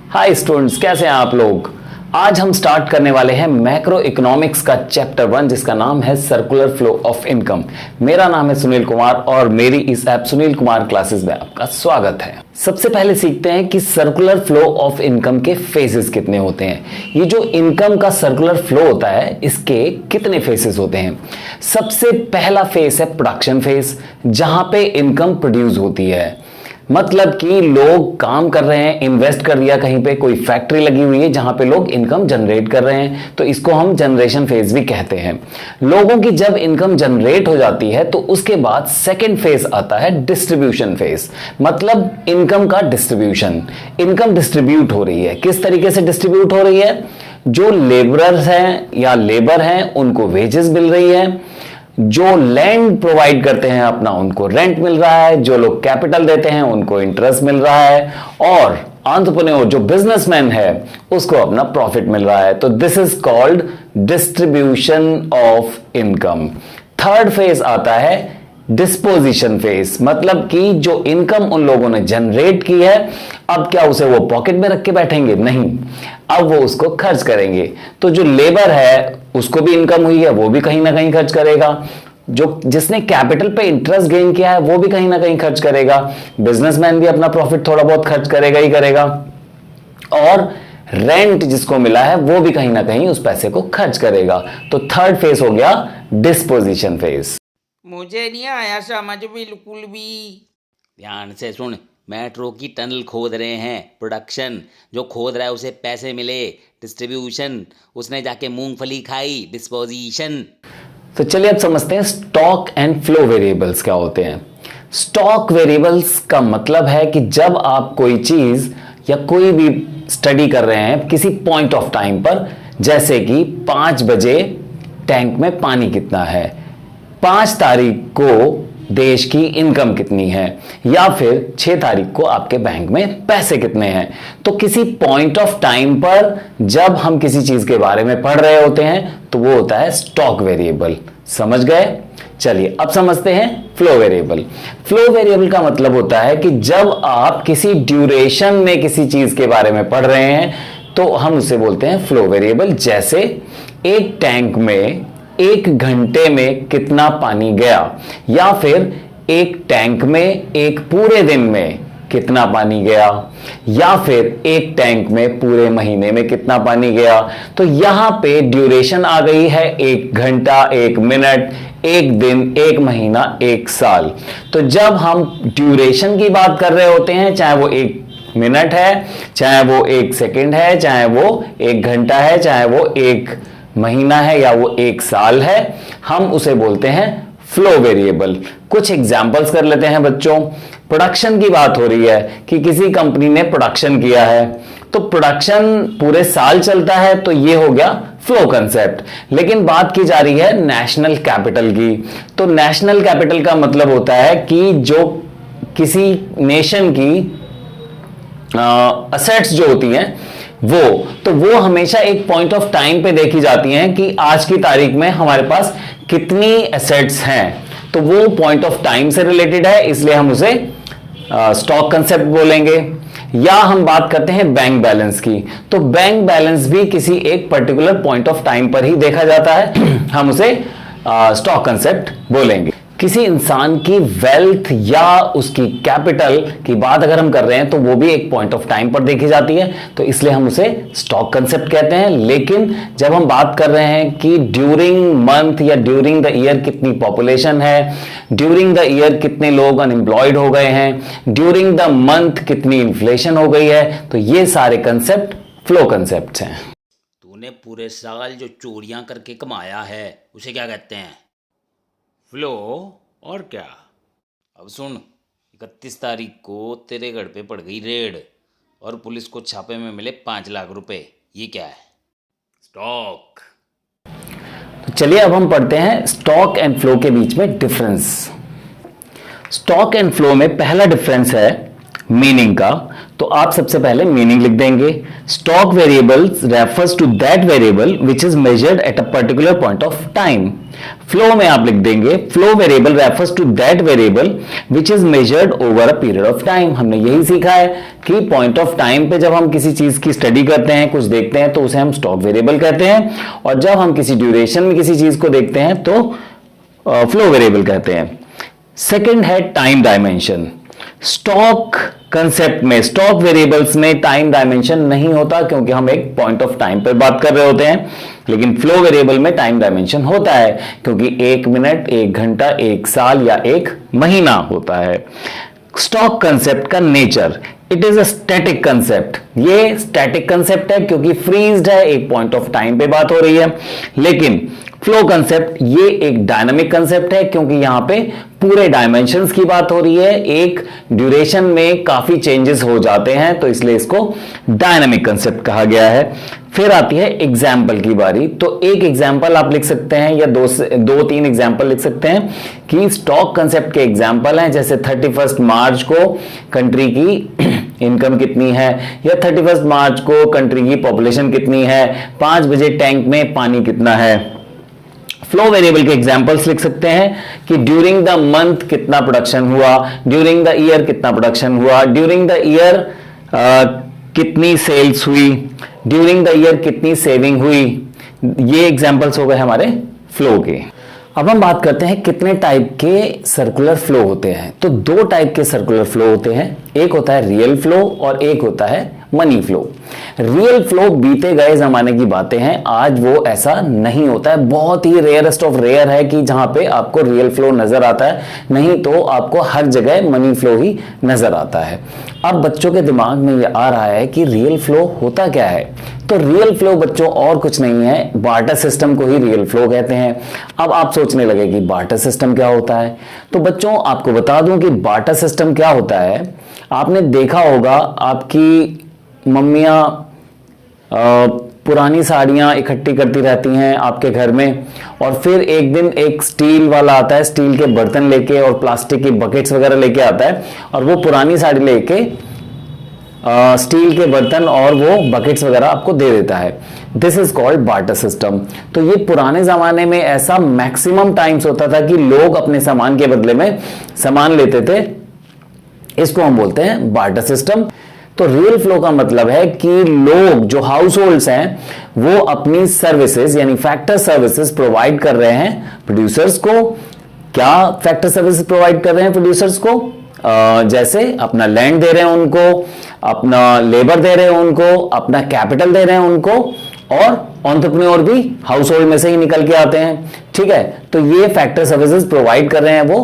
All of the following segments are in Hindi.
हाय स्टूडेंट्स, कैसे हैं आप लोग। आज हम स्टार्ट करने वाले हैं मैक्रो इकोनॉमिक्स का चैप्टर 1 जिसका नाम है सर्कुलर फ्लो ऑफ इनकम। मेरा नाम है सुनील कुमार और मेरी इस ऐप सुनील कुमार क्लासेस में आपका स्वागत है। सबसे पहले सीखते हैं कि सर्कुलर फ्लो ऑफ इनकम के फेजेस कितने होते हैं। ये जो इनकम का सर्कुलर फ्लो होता है इसके कितने फेजेस होते हैं। सबसे पहला फेज है प्रोडक्शन फेज, जहां पे इनकम प्रोड्यूस होती है। मतलब कि लोग काम कर रहे हैं, इन्वेस्ट कर दिया कहीं पे, कोई फैक्ट्री लगी हुई है जहां पे लोग इनकम जनरेट कर रहे हैं, तो इसको हम जनरेशन फेज भी कहते हैं। लोगों की जब इनकम जनरेट हो जाती है तो उसके बाद सेकंड फेज आता है डिस्ट्रीब्यूशन फेज। मतलब इनकम का डिस्ट्रीब्यूशन। इनकम डिस्ट्रीब्यूट हो रही है। किस तरीके से डिस्ट्रीब्यूट हो रही है? जो लेबरर्स हैं या लेबर हैं उनको वेजेस मिल रही है, जो लैंड प्रोवाइड करते हैं अपना उनको रेंट मिल रहा है, जो लोग कैपिटल देते हैं उनको इंटरेस्ट मिल रहा है, और एंटरप्रेन्योर जो बिजनेसमैन है उसको अपना प्रॉफिट मिल रहा है। तो this is called distribution of income. Third phase आता है डिस्पोजिशन फेज। मतलब कि जो इनकम उन लोगों ने जनरेट की है, अब क्या उसे वो पॉकेट में रख के बैठेंगे? नहीं, अब वो उसको खर्च करेंगे। तो जो लेबर है उसको भी इनकम हुई है, वो भी कहीं ना कहीं खर्च करेगा। जो जिसने कैपिटल पे इंटरेस्ट गेन किया है वो भी कहीं ना कहीं खर्च करेगा। बिजनेसमैन भी अपना प्रॉफिट थोड़ा बहुत खर्च करेगा ही करेगा, और रेंट जिसको मिला है वो भी कहीं ना कहीं उस पैसे को खर्च करेगा। तो थर्ड फेज हो गया डिस्पोजिशन फेज। मुझे नहीं आया समझ बिल्कुल भी। ध्यान से सुन। मेट्रो की टनल खोद रहे हैं, प्रोडक्शन। जो खोद रहा है उसे पैसे मिले, डिस्ट्रीब्यूशन। उसने जाके मूंगफली खाई, डिस्पोजिशन। तो चलिए अब समझते हैं स्टॉक एंड फ्लो वेरिएबल्स क्या होते हैं। स्टॉक वेरिएबल्स का मतलब है कि जब आप कोई चीज या कोई भी स्टडी कर रहे हैं किसी पॉइंट ऑफ टाइम पर, जैसे कि 5 बजे टैंक में पानी कितना है, 5 तारीख को देश की इनकम कितनी है, या फिर 6 तारीख को आपके बैंक में पैसे कितने हैं। तो किसी पॉइंट ऑफ टाइम पर जब हम किसी चीज के बारे में पढ़ रहे होते हैं तो वो होता है स्टॉक वेरिएबल। समझ गए? चलिए अब समझते हैं फ्लो वेरिएबल। फ्लो वेरिएबल का मतलब होता है कि जब आप किसी ड्यूरेशन में किसी चीज के बारे में पढ़ रहे हैं तो हम उसे बोलते हैं फ्लो वेरिएबल। जैसे एक टैंक में 1 घंटे में कितना पानी गया, या फिर एक टैंक में एक पूरे दिन में कितना पानी गया, या फिर एक टैंक में पूरे महीने में कितना पानी गया। तो यहां पे ड्यूरेशन आ गई है 1 घंटा, 1 मिनट, 1 दिन, 1 महीना, 1 साल। तो जब हम ड्यूरेशन की बात कर रहे होते हैं, चाहे वो 1 मिनट है, चाहे वो 1 सेकेंड है, चाहे वो 1 घंटा है, चाहे वो 1 महीना है, या वो 1 साल है, हम उसे बोलते हैं फ्लो वेरिएबल। कुछ एग्जांपल्स कर लेते हैं बच्चों। प्रोडक्शन की बात हो रही है कि किसी कंपनी ने प्रोडक्शन किया है, तो प्रोडक्शन पूरे साल चलता है, तो ये हो गया फ्लो कंसेप्ट। लेकिन बात की जा रही है नेशनल कैपिटल की। तो नेशनल कैपिटल का मतलब होता है कि जो किसी नेशन की असेट्स जो होती हैं वो हमेशा एक पॉइंट ऑफ टाइम पे देखी जाती हैं कि आज की तारीख में हमारे पास कितनी एसेट्स हैं। तो वो पॉइंट ऑफ टाइम से रिलेटेड है, इसलिए हम उसे स्टॉक कंसेप्ट बोलेंगे। या हम बात करते हैं बैंक बैलेंस की, तो बैंक बैलेंस भी किसी एक पर्टिकुलर पॉइंट ऑफ टाइम पर ही देखा जाता है, हम उसे स्टॉक कंसेप्ट बोलेंगे। किसी इंसान की वेल्थ या उसकी कैपिटल की बात अगर हम कर रहे हैं तो वो भी एक पॉइंट ऑफ टाइम पर देखी जाती है, तो इसलिए हम उसे स्टॉक कंसेप्ट कहते हैं। लेकिन जब हम बात कर रहे हैं कि ड्यूरिंग मंथ या ड्यूरिंग द ईयर कितनी पॉपुलेशन है, ड्यूरिंग द ईयर कितने लोग अनएम्प्लॉयड हो गए हैं, ड्यूरिंग द मंथ कितनी इन्फ्लेशन हो गई है, तो ये सारे कंसेप्ट फ्लो कंसेप्ट हैं। तूने पूरे साल जो चोरियां करके कमाया है उसे क्या कहते हैं? फ्लो। और क्या? अब सुन, 31 तारीख को तेरे घर पे पड़ गई रेड और पुलिस को छापे में मिले 5 लाख रुपए। ये क्या है? स्टॉक। तो चलिए अब हम पढ़ते हैं स्टॉक एंड फ्लो के बीच में डिफरेंस। स्टॉक एंड फ्लो में पहला डिफरेंस है मीनिंग का, तो आप सबसे पहले मीनिंग लिख देंगे। Stock variables refers to that variable which is measured at a particular point of time. Flow में आप लिख देंगे flow variable refers to that variable which is measured over a period of time. हमने यही सीखा है कि पॉइंट ऑफ टाइम पे जब हम किसी चीज की स्टडी करते हैं, कुछ देखते हैं, तो उसे हम स्टॉक वेरिएबल कहते हैं, और जब हम किसी ड्यूरेशन में किसी चीज को देखते हैं तो फ्लो वेरिएबल कहते हैं। सेकंड है टाइम डायमेंशन। स्टॉक कंसेप्ट में, स्टॉक वेरिएबल्स में टाइम डायमेंशन नहीं होता, क्योंकि हम एक पॉइंट ऑफ टाइम पर बात कर रहे होते हैं। लेकिन फ्लो वेरिएबल में टाइम डायमेंशन होता है, क्योंकि 1 मिनट, 1 घंटा, 1 साल या 1 महीना होता है। स्टॉक कंसेप्ट का nature, it is a static concept. ये स्टैटिक कंसेप्ट है क्योंकि फ्रीज्ड है, एक पॉइंट ऑफ टाइम पे बात हो रही है। लेकिन फ्लो कंसेप्ट ये एक डायनामिक कंसेप्ट है, क्योंकि यहां पे पूरे डायमेंशंस की बात हो रही है, एक ड्यूरेशन में काफी चेंजेस हो जाते हैं, तो इसलिए इसको डायनामिक कंसेप्ट कहा गया है। फिर आती है एग्जाम्पल की बारी। तो एक एग्जाम्पल आप लिख सकते हैं या 2-3 एग्जाम्पल लिख सकते हैं कि स्टॉक कंसेप्ट के एग्जाम्पल हैं, जैसे 31 मार्च को कंट्री की इनकम कितनी है, या 31 मार्च को कंट्री की पॉपुलेशन कितनी है, 5 बजे टैंक में पानी कितना है। फ्लो वेरिएबल के एग्जांपल्स लिख सकते हैं कि ड्यूरिंग द मंथ कितना प्रोडक्शन हुआ, ड्यूरिंग द ईयर कितना प्रोडक्शन हुआ, ड्यूरिंग द ईयर कितनी सेल्स हुई, ड्यूरिंग द ईयर कितनी सेविंग हुई। ये एग्जांपल्स हो गए हमारे फ्लो के। अब हम बात करते हैं कितने टाइप के सर्कुलर फ्लो होते हैं। तो 2 टाइप के सर्कुलर फ्लो होते हैं, एक होता है रियल फ्लो और एक होता है मनी फ्लो। रियल फ्लो बीते गए जमाने की बातें हैं, आज वो ऐसा नहीं होता है। बहुत ही रेयरेस्ट ऑफ रेयर है कि जहां पे आपको रियल फ्लो नजर आता है, नहीं तो आपको हर जगह मनी फ्लो ही नजर आता है। अब बच्चों के दिमाग में ये आ रहा है कि रियल फ्लो होता क्या है। तो रियल फ्लो बच्चों और कुछ नहीं है, बार्टर सिस्टम को ही रियल फ्लो कहते हैं। अब आप सोचने लगे कि बार्टर सिस्टम क्या होता है। तो बच्चों आपको बता दूं कि बार्टर सिस्टम क्या होता है। आपने देखा होगा आपकी मम्मियां पुरानी साड़ियां इकट्ठी करती रहती हैं आपके घर में, और फिर एक दिन एक स्टील वाला आता है, स्टील के बर्तन लेके और प्लास्टिक की बकेट्स वगैरह लेके आता है, और वो पुरानी साड़ी लेके स्टील के बर्तन और वो बकेट्स वगैरह आपको दे देता है। This is called barter system. तो ये पुराने जमाने में ऐसा मैक्सिमम टाइम्स होता था कि लोग अपने सामान के बदले में सामान लेते थे, इसको हम बोलते हैं बार्टर सिस्टम। तो रियल फ्लो का मतलब है कि लोग जो हाउस होल्ड्स हैं वो अपनी सर्विसेज यानी फैक्टर सर्विसेज प्रोवाइड कर रहे हैं प्रोड्यूसर्स को। क्या फैक्टर सर्विसेज प्रोवाइड कर रहे हैं प्रोड्यूसर्स को? जैसे अपना लैंड दे रहे हैं उनको, अपना लेबर दे रहे हैं उनको, अपना कैपिटल दे रहे हैं उनको, और एंटरप्रेन्योर भी हाउस होल्ड में से ही निकल के आते हैं। ठीक है, तो ये फैक्टर सर्विसेज प्रोवाइड कर रहे हैं वो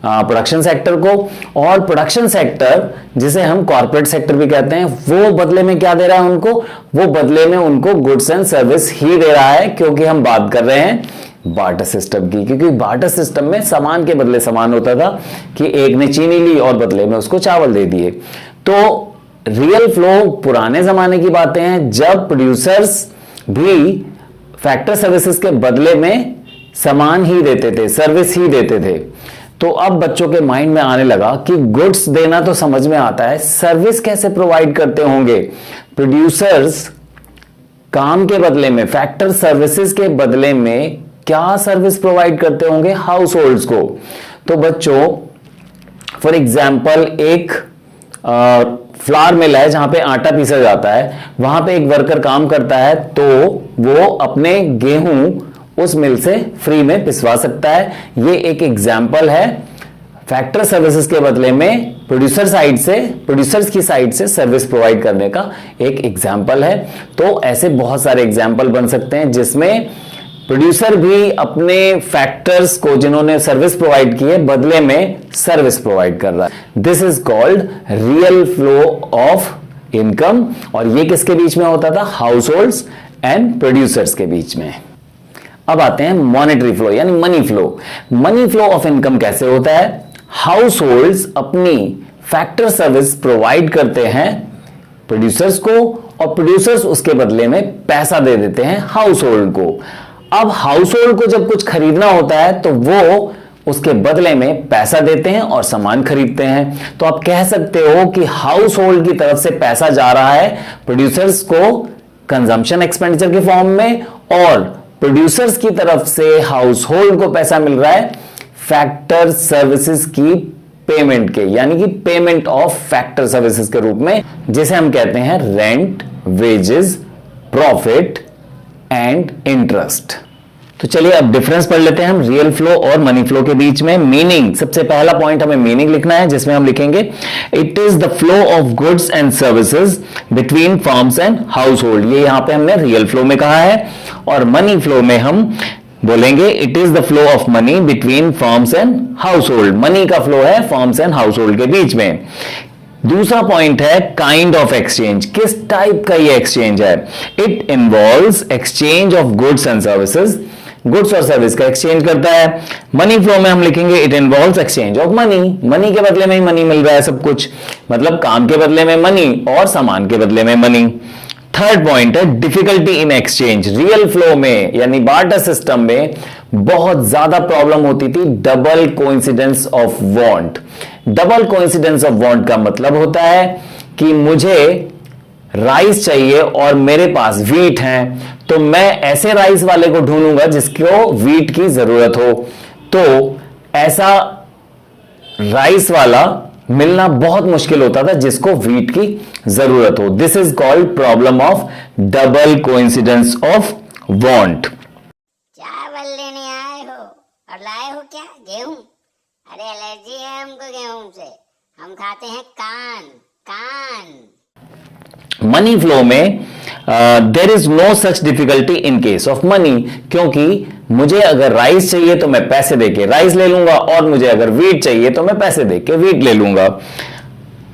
प्रोडक्शन सेक्टर को। और प्रोडक्शन सेक्टर जिसे हम कॉर्पोरेट सेक्टर भी कहते हैं, वो बदले में क्या दे रहा है उनको? वो बदले में उनको गुड्स एंड सर्विस ही दे रहा है, क्योंकि हम बात कर रहे हैं बार्टर सिस्टम की। क्योंकि बार्टर सिस्टम में सामान के बदले सामान होता था कि एक ने चीनी ली और बदले में उसको चावल दे दिए। तो रियल फ्लो पुराने जमाने की बातें हैं, जब प्रोड्यूसर्स भी फैक्टर सर्विसेज के बदले में सामान ही देते थे, सर्विस ही देते थे। तो अब बच्चों के माइंड में आने लगा कि गुड्स देना तो समझ में आता है, सर्विस कैसे प्रोवाइड करते होंगे प्रोड्यूसर्स? काम के बदले में, फैक्टर सर्विसेज के बदले में क्या सर्विस प्रोवाइड करते होंगे हाउस होल्ड्स को? तो बच्चों फॉर एग्जाम्पल एक फ्लावर मिल है जहां पे आटा पीसा जाता है, वहां पे एक वर्कर काम करता है, तो वो अपने गेहूं उस मिल से फ्री में पिसवा सकता है। ये एक एग्जाम्पल है फैक्टर सर्विसेज के बदले में प्रोड्यूसर्स की साइड से सर्विस प्रोवाइड करने का एक एग्जाम्पल है। तो ऐसे बहुत सारे एग्जाम्पल बन सकते हैं जिसमें प्रोड्यूसर भी अपने फैक्टर्स को जिन्होंने सर्विस प्रोवाइड की है बदले में सर्विस प्रोवाइड कर रहा है। This is called real flow of income. और ये किसके बीच में होता था? हाउस होल्ड्स एंड प्रोड्यूसर्स के बीच में। अब आते हैं मॉनेटरी फ्लो यानी money flow. Money flow of income कैसे होता है? हाउस होल्ड्स अपनी फैक्टर सर्विस प्रोवाइड करते हैं प्रोड्यूसर्स को, और प्रोड्यूसर्स उसके बदले में पैसा दे देते हैं हाउस होल्ड को। अब हाउस होल्ड को जब कुछ खरीदना होता है तो वो उसके बदले में पैसा देते हैं और सामान खरीदते हैं। तो आप कह सकते हो कि हाउस होल्ड की तरफ से पैसा जा रहा है प्रोड्यूसर्स को कंजम्पशन एक्सपेंडिचर के फॉर्म में, और प्रोड्यूसर्स की तरफ से हाउस होल्ड को पैसा मिल रहा है फैक्टर सर्विसेज की पेमेंट के, यानी कि पेमेंट ऑफ फैक्टर सर्विसेज के रूप में, जिसे हम कहते हैं rent, wages, profit and interest. तो चलिए अब डिफरेंस पढ़ लेते हैं हम रियल फ्लो और मनी फ्लो के बीच में। मीनिंग, सबसे पहला पॉइंट हमें मीनिंग लिखना है, जिसमें हम लिखेंगे it is the flow of goods and services between firms and house hold. ये यहां पे हमने रियल फ्लो में कहा है। और मनी फ्लो में हम बोलेंगे it is the flow of money between firms and house hold. Money का फ्लो है फर्म्स एंड हाउस होल्ड के बीच में। दूसरा पॉइंट है काइंड ऑफ एक्सचेंज, किस टाइप का ये एक्सचेंज है। It involves exchange of goods and services, goods और सर्विस का एक्सचेंज करता है। मनी फ्लो में हम लिखेंगे it involves exchange of money, money के बदले में ही मनी मिल रहा है सब कुछ, मतलब काम के बदले में मनी और सामान के बदले में मनी। थर्ड पॉइंट है difficulty in exchange. Real flow में यानी बार्टर सिस्टम में बहुत ज्यादा प्रॉब्लम होती थी double coincidence of want. Double coincidence of want का मतलब होता है कि मुझे राइस चाहिए और मेरे पास व्हीट है, तो मैं ऐसे राइस वाले को ढूंढूंगा जिसको व्हीट की जरूरत हो। तो ऐसा राइस वाला मिलना बहुत मुश्किल होता था जिसको व्हीट की जरूरत हो। This is called problem of double coincidence of want. चावल लेने आए हो और लाए हो क्या? गेहूं? अरे एलर्जी है हमको गेहूं से, हम खाते हैं कान कान। मनी फ्लो में there is no such difficulty in case of money, क्योंकि मुझे अगर राइस चाहिए तो मैं पैसे देके राइस ले लूंगा, और मुझे अगर व्हीट चाहिए तो मैं पैसे देके व्हीट ले लूंगा।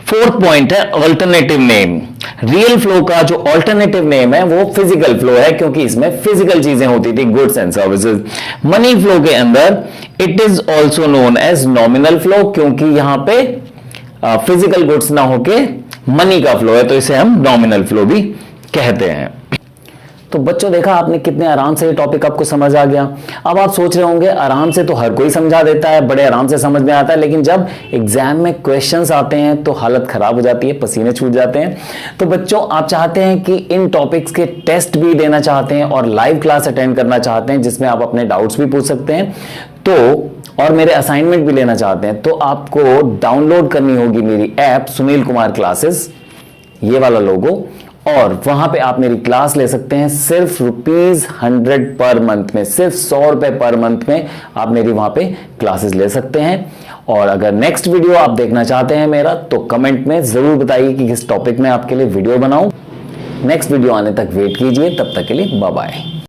फोर्थ पॉइंट है अल्टरनेटिव नेम। रियल फ्लो का जो अल्टरनेटिव नेम है वो फिजिकल फ्लो है, क्योंकि इसमें फिजिकल चीजें होती थी, goods and services. Money flow के अंदर it is also known as nominal flow, क्योंकि यहां पे फिजिकल गुड्स ना होके मनी का फ्लो है, तो इसे हम नॉमिनल फ्लो भी कहते हैं। तो बच्चों देखा आपने कितने आराम से ये टॉपिक आपको समझ आ गया। अब आप सोच रहे होंगे आराम से तो हर कोई समझा देता है, बड़े आराम से समझ में आता है, लेकिन जब एग्जाम में क्वेश्चंस आते हैं तो हालत खराब हो जाती है, पसीने छूट जाते हैं। तो बच्चों आप चाहते हैं कि इन टॉपिक्स के टेस्ट भी देना चाहते हैं और लाइव क्लास अटेंड करना चाहते हैं जिसमें आप अपने डाउट्स भी पूछ सकते हैं, तो और मेरे असाइनमेंट भी लेना चाहते हैं, तो आपको डाउनलोड करनी होगी मेरी ऐप सुनील कुमार क्लासेस, ये वाला लोगो, और वहां पे आप मेरी क्लास ले सकते हैं सिर्फ ₹100 पर मंथ में, सिर्फ ₹100 पर मंथ में आप मेरी वहां पे क्लासेस ले सकते हैं। और अगर नेक्स्ट वीडियो आप देखना चाहते हैं मेरा, तो कमेंट में जरूर बताइए कि किस टॉपिक में आपके लिए वीडियो बनाऊं। नेक्स्ट वीडियो आने तक वेट कीजिए, तब तक के लिए बाय बाय।